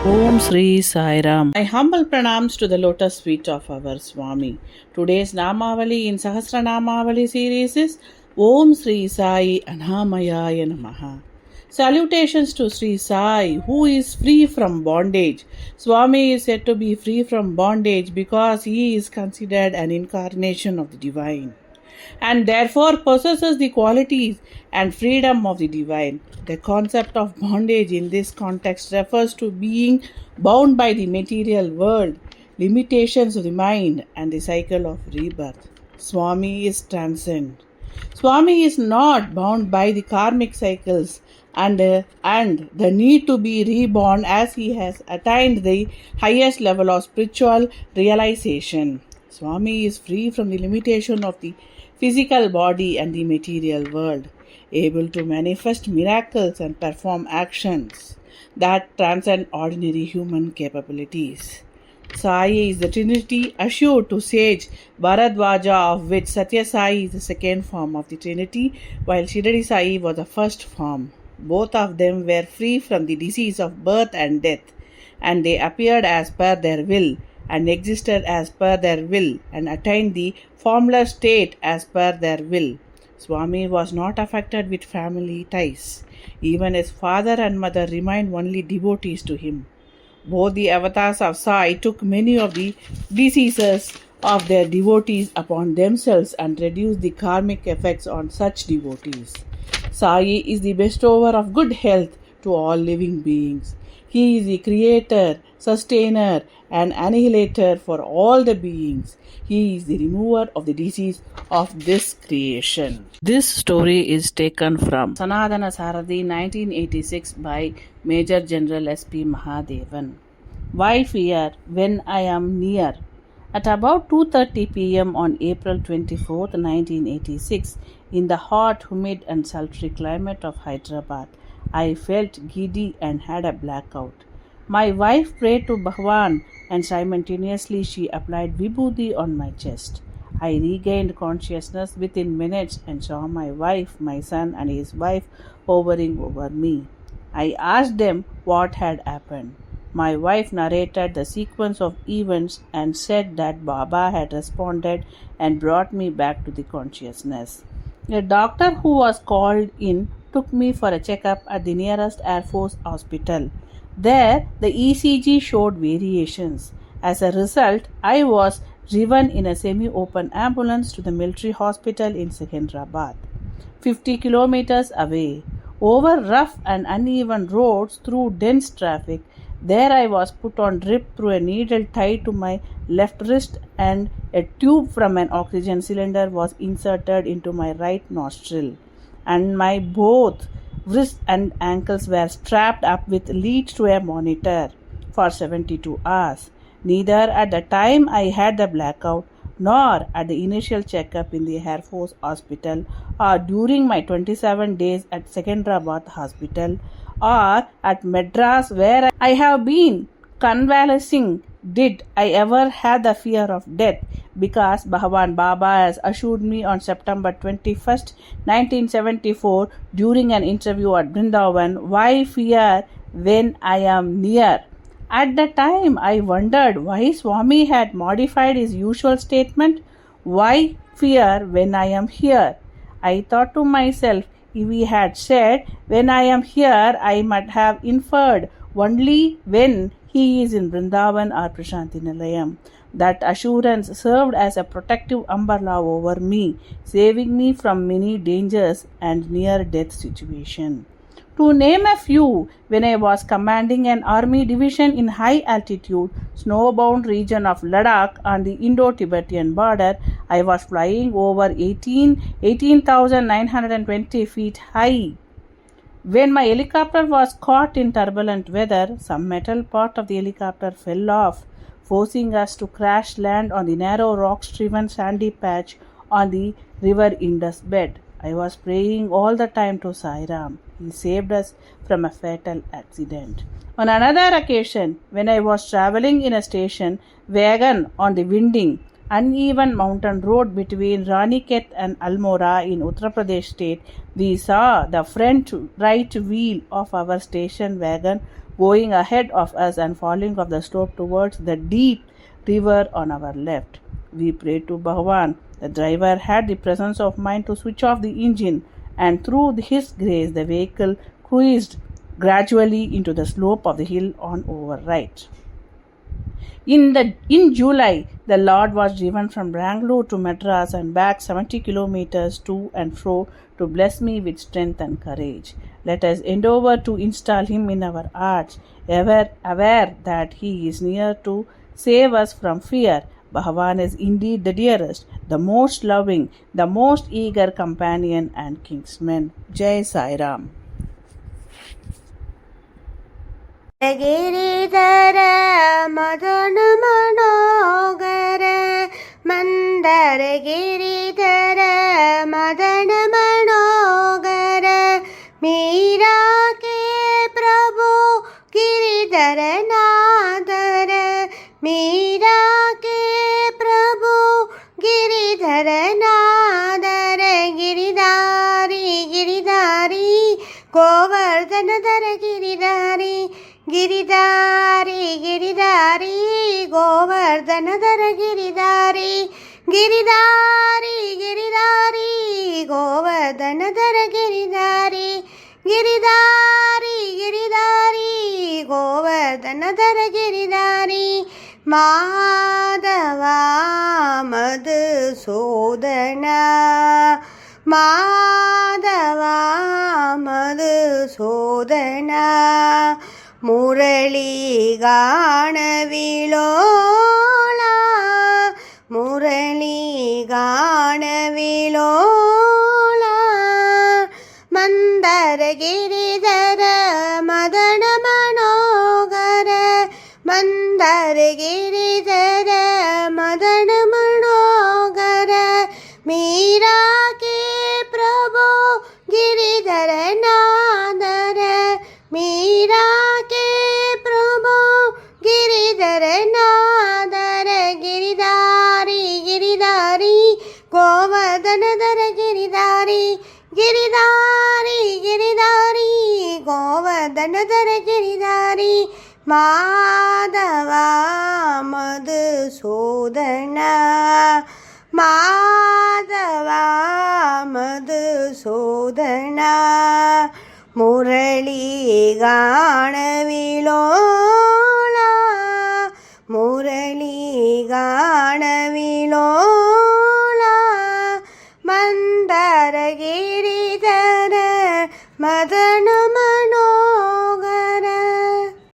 Om Sri Sai Ram. My humble pranams to the lotus feet of our Swami. Today's Namavali in Sahasranamavali series is Om Sri Sai Anamayaya Namaha. Salutations to Sri Sai, who is free from bondage. Swami is said to be free from bondage because he is considered an incarnation of the divine, and therefore possesses the qualities and freedom of the divine. The concept of bondage in this context refers to being bound by the material world, limitations of the mind, and the cycle of rebirth. Swami is transcendent. Swami is not bound by the karmic cycles and the need to be reborn, as he has attained the highest level of spiritual realization. Swami is free from the limitation of the physical body and the material world, able to manifest miracles and perform actions that transcend ordinary human capabilities. Sai is the trinity assured to sage Bharadwaja, of which Sathya Sai is the second form of the trinity, while Shirdi Sai was the first form. Both of them were free from the disease of birth and death, and they appeared as per their will, and existed as per their will, and attained the formless state as per their will. Swami was not affected with family ties. Even his father and mother remained only devotees to him. Both the avatars of Sai took many of the diseases of their devotees upon themselves and reduced the karmic effects on such devotees. Sai is the bestower of good health to all living beings. He is the creator, sustainer, and annihilator for all the beings. He is the remover of the disease of this creation. This story is taken from Sanatana Sarathi 1986 by Major General S.P. Mahadevan. Why fear when I am near? At about 2:30 p.m. on April 24, 1986, in the hot, humid and sultry climate of Hyderabad, I felt giddy and had a blackout. My wife prayed to Bhagwan and simultaneously she applied vibhuti on my chest. I regained consciousness within minutes and saw my wife, my son and his wife hovering over me. I asked them what had happened. My wife narrated the sequence of events and said that Baba had responded and brought me back to the consciousness. A doctor who was called in took me for a checkup at the nearest Air Force hospital. There, the ECG showed variations. As a result, I was driven in a semi-open ambulance to the military hospital in Secunderabad, 50 kilometers away, over rough and uneven roads through dense traffic. There I was put on drip through a needle tied to my left wrist, and a tube from an oxygen cylinder was inserted into my right nostril, and my both wrists and ankles were strapped up with leads to a monitor for 72 hours. Neither at the time I had the blackout, nor at the initial checkup in the Air Force Hospital, or during my 27 days at Secunderabad Hospital, or at Madras where I have been convalescing, did I ever have the fear of death, because Bhagwan Baba has assured me on September 21st, 1974, during an interview at Vrindavan, why fear when I am near? At the time, I wondered why Swami had modified his usual statement, why fear when I am here? I thought to myself, if he had said, when I am here, I might have inferred only when he is in Vrindavan or Prashanti Nilayam. That assurance served as a protective umbrella over me, saving me from many dangers and near-death situations. To name a few, when I was commanding an army division in high-altitude, snow-bound region of Ladakh on the Indo-Tibetan border, I was flying over 18,920 feet high When my helicopter was caught in turbulent weather, some metal part of the helicopter fell off, forcing us to crash land on the narrow rock-strewn sandy patch on the river Indus bed. I was praying all the time to Sai Ram. He saved us from a fatal accident. On another occasion, when I was traveling in a station wagon on the winding, uneven mountain road between Raniket and Almora in Uttar Pradesh state, we saw the front right wheel of our station wagon going ahead of us and falling off the slope towards the deep river on our left. We prayed to Bhagavan. The driver had the presence of mind to switch off the engine, and through his grace, the vehicle cruised gradually into the slope of the hill on our right. In July, the Lord was driven from Bangalore to Madras and back 70 kilometers to and fro to bless me with strength and courage. Let us endeavor to install Him in our hearts, ever aware that He is near to save us from fear. Bhagavan is indeed the dearest, the most loving, the most eager companion and kinsman. Jai Sai Ram. Giridhara ಮದನ ಮನೋಗರ ಮಂದರ ಗಿರಿಧರ ಮದನ ಮನೋಗರ ಮೀರಾ के प्रभु गिरिधर नादर मीरा के प्रभु गिरिधर नादर गिरिधारी गिरिधारी गोवर्धन धर गिरिधारी गिरिधारी गिरिधारी गोवर्धन धर गिरिधारी गिरिधारी गिरिधारी गोवर्धन धर गिरिधारी गिरिधारी गिरिधारी गोवर्धन धर गिरिधारी माधवा मधुसूदना माधवा मधुसूदना मुरली गाणविलोला मुरली गाणविलोला मंदर गिरिधर मदन मनोगर मंदर गिरिधर मदन मनोगर मीरा के प्रभु गिरिधर नादर मीरा के प्रभु गिरिधर नादर गिरिधारी गिरिधारी गोवर्धन धर गिरिधारी गिरिधारी गिरिधारी गोवर्धन धर गिरिधारी माधवा मधुसूदना माधवा मधुसूदना मुरली गाणविलोला मुरली गाण